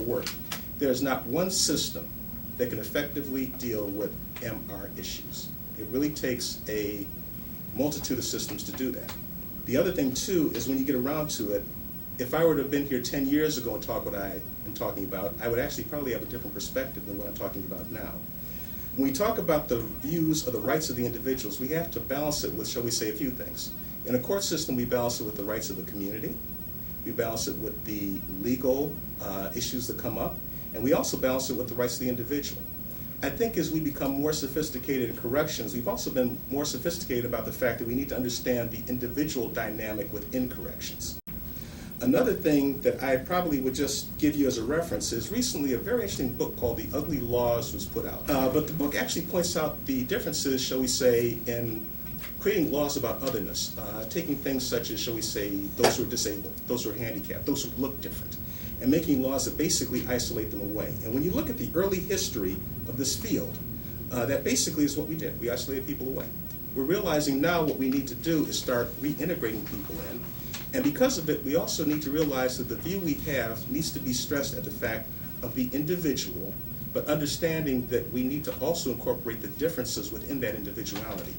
work. There's not one system that can effectively deal with MR issues. It really takes a multitude of systems to do that. The other thing, too, is when you get around to it, if I were to have been here 10 years ago and talk what I am talking about, I would actually probably have a different perspective than what I'm talking about now. When we talk about the views of the rights of the individuals, we have to balance it with, shall we say, a few things. In a court system, we balance it with the rights of the community. We balance it with the legal issues that come up. And we also balance it with the rights of the individual. I think as we become more sophisticated in corrections, we've also been more sophisticated about the fact that we need to understand the individual dynamic within corrections. Another thing that I probably would just give you as a reference is recently a very interesting book called The Ugly Laws was put out. But the book actually points out the differences, shall we say, in creating laws about otherness, taking things such as, shall we say, those who are disabled, those who are handicapped, those who look different, and making laws that basically isolate them away. And when you look at the early history of this field, that basically is what we did. We isolated people away. We're realizing now what we need to do is start reintegrating people in. And because of it, we also need to realize that the view we have needs to be stressed at the fact of the individual, but understanding that we need to also incorporate the differences within that individuality.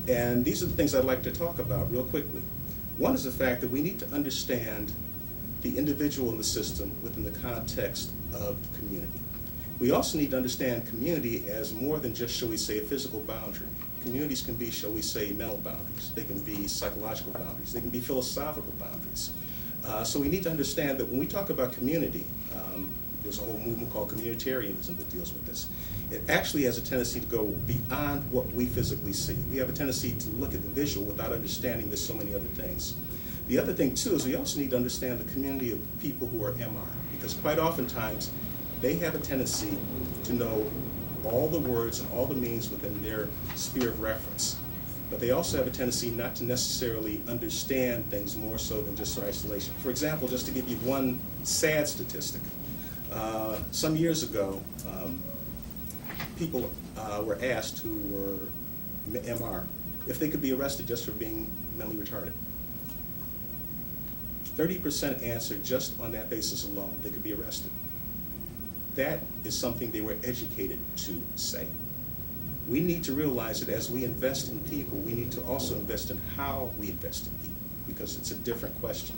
And these are the things I'd like to talk about real quickly. One is the fact that we need to understand the individual in the system within the context of the community. We also need to understand community as more than just, shall we say, a physical boundary. Communities can be, shall we say, mental boundaries. They can be psychological boundaries. They can be philosophical boundaries. So we need to understand that when we talk about community, there's a whole movement called communitarianism that deals with this. It actually has a tendency to go beyond what we physically see. We have a tendency to look at the visual without understanding there's so many other things. The other thing, too, is we also need to understand the community of people who are MR, because quite oftentimes they have a tendency to know all the words and all the meanings within their sphere of reference. But they also have a tendency not to necessarily understand things more so than just their isolation. For example, just to give you one sad statistic, some years ago, people were asked who were MR if they could be arrested just for being mentally retarded. 30% answered just on that basis alone they could be arrested. That is something they were educated to say. We need to realize that as we invest in people, we need to also invest in how we invest in people, because it's a different question.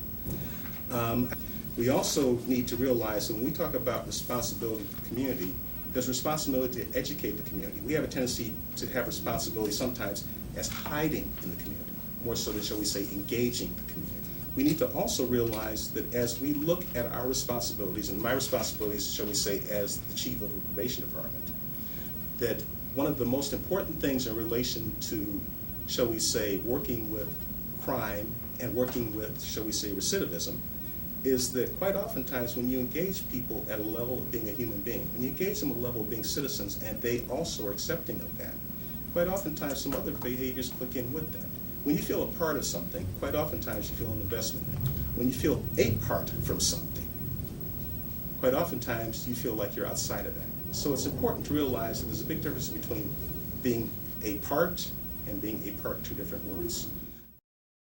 We also need to realize that when we talk about responsibility to the community, there's responsibility to educate the community. We have a tendency to have responsibility sometimes as hiding in the community, more so than, shall we say, engaging the community. We need to also realize that as we look at our responsibilities, and my responsibilities, shall we say, as the chief of the probation department, that one of the most important things in relation to, shall we say, working with crime and working with, shall we say, recidivism, is that quite oftentimes when you engage people at a level of being a human being, when you engage them at a level of being citizens and they also are accepting of that, quite oftentimes some other behaviors click in with that. When you feel a part of something, quite oftentimes you feel an investment in it. When you feel a part from something, quite oftentimes you feel like you're outside of that. So it's important to realize that there's a big difference between being a part and being a part, two different words.